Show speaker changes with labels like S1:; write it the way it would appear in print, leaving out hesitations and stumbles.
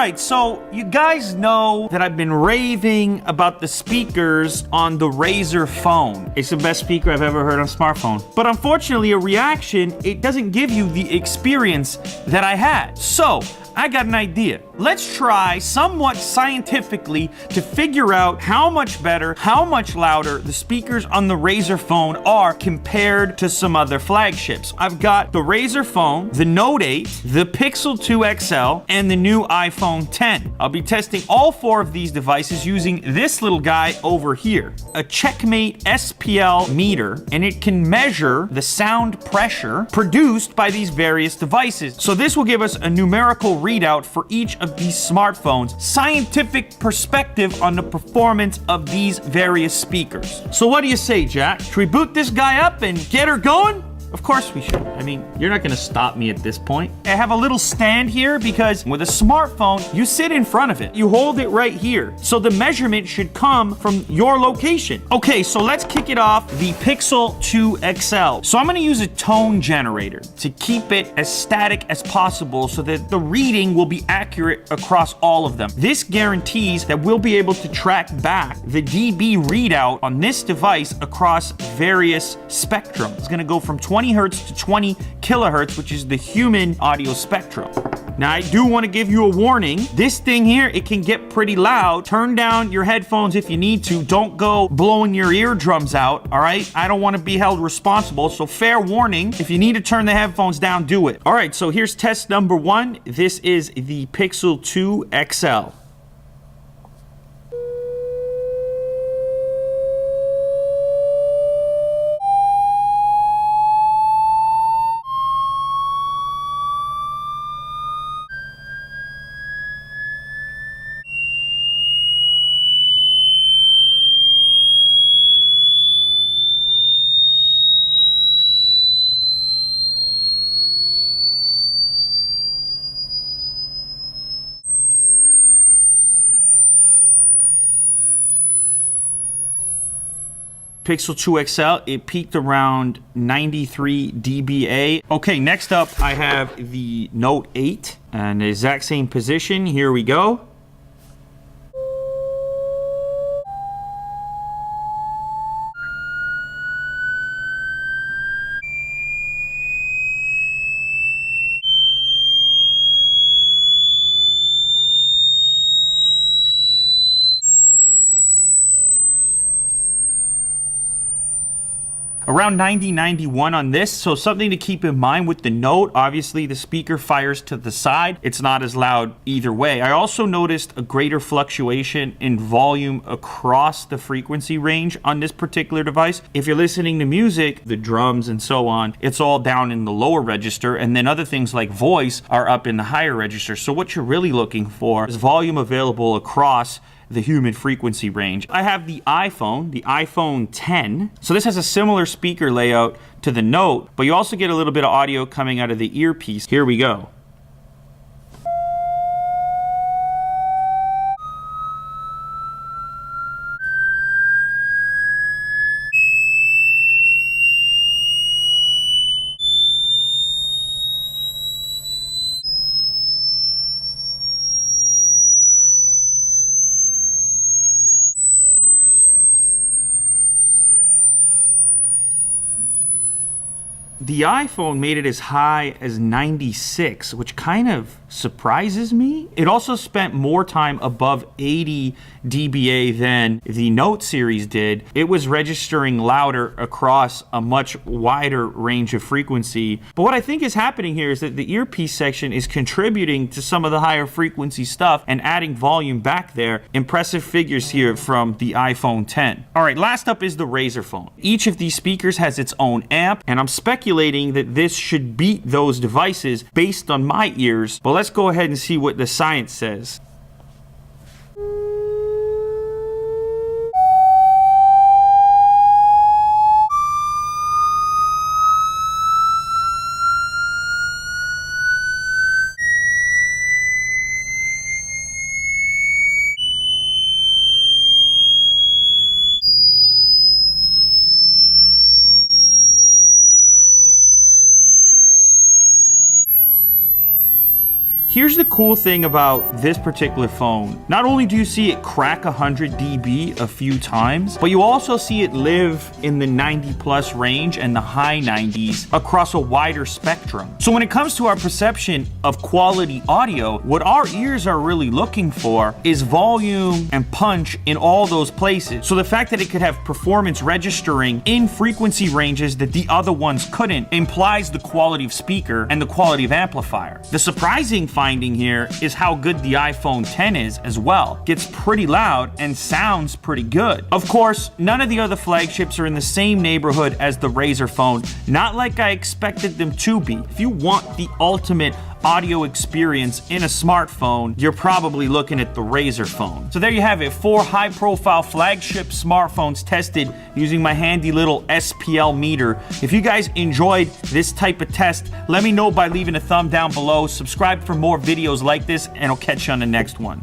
S1: Alright, so you guys know that I've been raving about the speakers on the Razer phone. It's the best speaker I've ever heard on a smartphone. But unfortunately, a reaction, it doesn't give you the experience that I had. So, I got an idea. Let's try somewhat scientifically to figure out how much better, how much louder the speakers on the Razer phone are compared to some other flagships. I've got the Razer phone, the Note 8, the Pixel 2 XL, and the new iPhone 10. I'll be testing all four of these devices using this little guy over here, a Checkmate SPL meter, and it can measure the sound pressure produced by these various devices. So this will give us a numerical readout for each of these smartphones, scientific perspective on the performance of these various speakers. So what do you say, Jack? Should we boot this guy up and get her going? Of course we should. I mean, you're not gonna stop me at this point. I have a little stand here because with a smartphone, you sit in front of it. You hold it right here. So the measurement should come from your location. Okay, so let's kick it off the Pixel 2 XL. So I'm gonna use a tone generator to keep it as static as possible so that the reading will be accurate across all of them. This guarantees that we'll be able to track back the dB readout on this device across various spectrum. It's gonna go from 20 hertz to 20 kilohertz, which is the human audio spectrum. Now, I do want to give you a warning. This thing here, it can get pretty loud. Turn down your headphones if you need to. Don't go blowing your eardrums out, all right? I don't want to be held responsible, so fair warning. If you need to turn the headphones down, do it. All right, so here's test number one. This is the Pixel 2 XL. Pixel 2 XL, it peaked around 93 dBA. Okay, next up I have the Note 8, and the exact same position. Here we go. Around 90, 91 on this, so something to keep in mind with the Note. Obviously, the speaker fires to the side. It's not as loud either way. I also noticed a greater fluctuation in volume across the frequency range on this particular device. If you're listening to music, the drums and so on, it's all down in the lower register, and then other things like voice are up in the higher register. So what you're really looking for is volume available across the human frequency range. I have the iPhone 10. So this has a similar speaker layout to the Note, but you also get a little bit of audio coming out of the earpiece. Here we go. The iPhone made it as high as 96, which kind of surprises me. It also spent more time above 80 dBA than the Note series did. It was registering louder across a much wider range of frequency. But what I think is happening here is that the earpiece section is contributing to some of the higher frequency stuff and adding volume back there. Impressive figures here from the iPhone 10. All right, last up is the Razer phone. Each of these speakers has its own amp, and I'm speculating that this should beat those devices based on my ears. But let's go ahead and see what the science says. Here's the cool thing about this particular phone. Not only do you see it crack 100 dB a few times, but you also see it live in the 90 plus range and the high 90s across a wider spectrum. So when it comes to our perception of quality audio, what our ears are really looking for is volume and punch in all those places. So the fact that it could have performance registering in frequency ranges that the other ones couldn't implies the quality of speaker and the quality of amplifier. The surprising finding here is how good the iPhone X is as well. Gets pretty loud and sounds pretty good. Of course, none of the other flagships are in the same neighborhood as the Razer phone, not like I expected them to be. If you want the ultimate audio experience in a smartphone, you're probably looking at the Razer phone. So there you have it, 4 high-profile flagship smartphones tested using my handy little SPL meter. If you guys enjoyed this type of test, let me know by leaving a thumb down below. Subscribe for more videos like this, and I'll catch you on the next one.